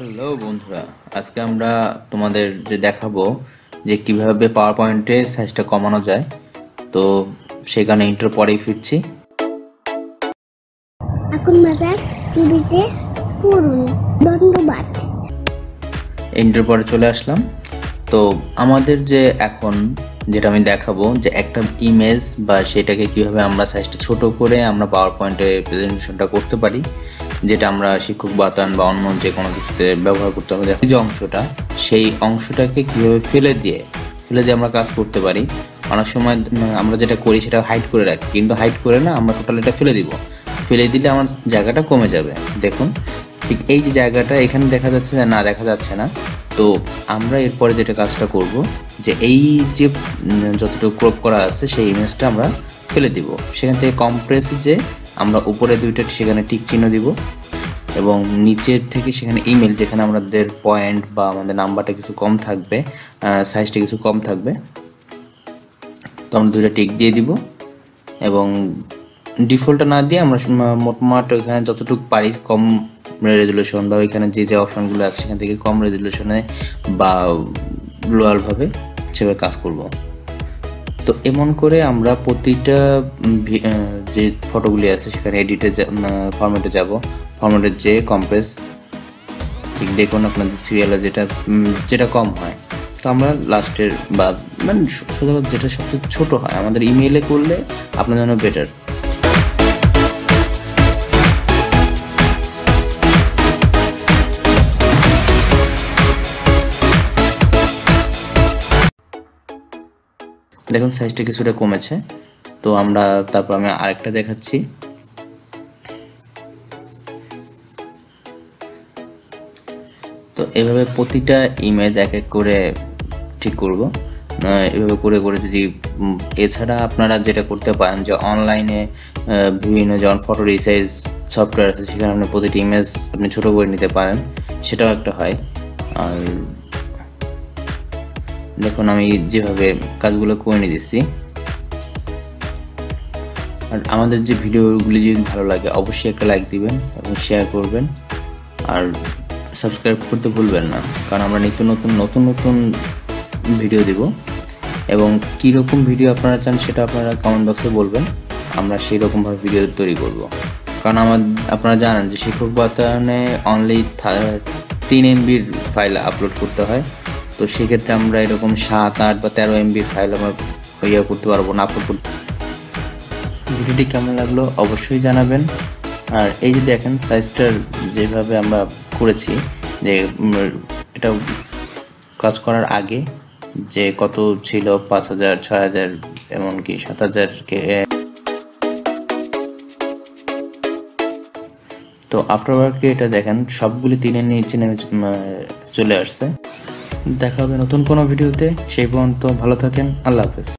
Hello বন্ধুরা, আজকে আমরা তোমাদের দেখাবো যে কিভাবে পাওয়ার পয়েন্টে সাইজটা কমানো যায়। তো সেখানে ইন্টার পরেই ফিরছি। এখন বাজার টিভিতে পড়ুন। ধন্যবাদ। ইন্টার পরে চলে আসলাম। তো আমাদের যে এখন যেটা আমি দেখাবো যে একটা ইমেজ বা সেটাকে কিভাবে আমরা সাইজটা ছোট করে আমরা পাওয়ার পয়েন্টে প্রেজেন্টেশনটা করতে পারি, যেটা আমরা শিক্ষক বাতায়ন বা অন্য যে কোনো কিছুতে ব্যবহার করতে হবে। যে অংশটা, সেই অংশটাকে কিভাবে ফেলে দিয়ে আমরা কাজ করতে পারি। অনেক সময় আমরা যেটা করি সেটা হাইড করে রাখি, কিন্তু হাইড করে না, আমরা টোটাল এটা ফেলে দিব। ফেলে দিলে আমার জায়গাটা কমে যাবে। দেখুন, ঠিক এই যে জায়গাটা এখানে দেখা যাচ্ছে না, দেখা যাচ্ছে না। তো আমরা এরপরে যেটা কাজটা করব যে এই যে যতটুকু ক্রপ করা আছে সেই ইমেজটা আমরা ফেলে দিব। সেখান থেকে কম্প্রেসে যে আমরা উপরে দুইটা সেখানে টিক চিহ্ন দিব এবং নিচের থেকে সেখানে ইমেল, যেখানে আমাদের পয়েন্ট বা আমাদের নাম্বারটা কিছু কম থাকবে, সাইজটা কিছু কম থাকবে, তো আমরা দুইটা টিক দিয়ে দিব। এবং ডিফল্টটা না দিয়ে আমরা মোটমাট ওইখানে যতটুকু পারি কম রেজুলেশন বা ওইখানে যে অপশনগুলো আছে সেখান থেকে কম রেজুলেশনে বা লোয়ারভাবে সেভাবে কাজ করব। তো এমন করে আমরা প্রতিটা যে ফটোগুলি আছে সেখানে এডিটে ফরম্যাটে যাব। ফরম্যাটের যে কম্প্রেস, ঠিক দেখুন আপনাদের সিরিয়ালে যেটা কম হয়, তো আমরা লাস্টের বা মানে শুধু যেটা সবচেয়ে ছোট হয় আমাদের ইমেইলে করলে আপনার জন্য বেটার। দেখুন সাইজটা কিছুটা কমেছে। তো আমরা তারপর আমি আরেকটা দেখাচ্ছি। তো এভাবে প্রতিটা ইমেজ এক এক করে ঠিক করব। এভাবে করে করে যদি এছাড়া আপনারা যেটা করতে পারেন যে অনলাইনে বিভিন্ন যেমন ফটো রিসাইজ সফটওয়্যার আছে, সেখানে আপনি প্রতিটি ইমেজ আপনি ছোটো করে নিতে পারেন, সেটাও একটা হয়। আর দেখুন আমি যেভাবে কাজগুলো করে নিয়ে দিচ্ছি। আর আমাদের যে ভিডিওগুলি যদি ভালো লাগে অবশ্যই একটা লাইক দিবেন এবং শেয়ার করবেন, আর সাবস্ক্রাইব করতে ভুলবেন না, কারণ আমরা নিত্য নতুন ভিডিও দিব। এবং কীরকম ভিডিও আপনারা চান সেটা আপনারা কমেন্ট বক্সে বলবেন, আমরা সেই রকমভাবে ভিডিও তৈরি করব। কারণ আপনারা জানেন যে শিক্ষক বাতায়নে অনলি 3 MB ফাইল আপলোড করতে হয়। তো সেক্ষেত্রে আমরা এরকম 7, 8 বা 13 MB ফাইল আমরা করতে পারবো না, আপলোড করতে। ভিডিওটি কেমন লাগলো অবশ্যই জানাবেন। আর এই যে দেখেন সাইজটার যেভাবে আমরা করেছি, যে এটা কাজ করার আগে যে কত ছিল 5000, 6000, এমনকি 7000 তো আফটার ওয়ার্কে এটা দেখেন সবগুলি 3-এর নিচে নেমে চলে আসছে। দেখা হবে নতুন কোনো ভিডিওতে, সেই পর্যন্ত ভালো থাকেন। আল্লাহ হাফেজ।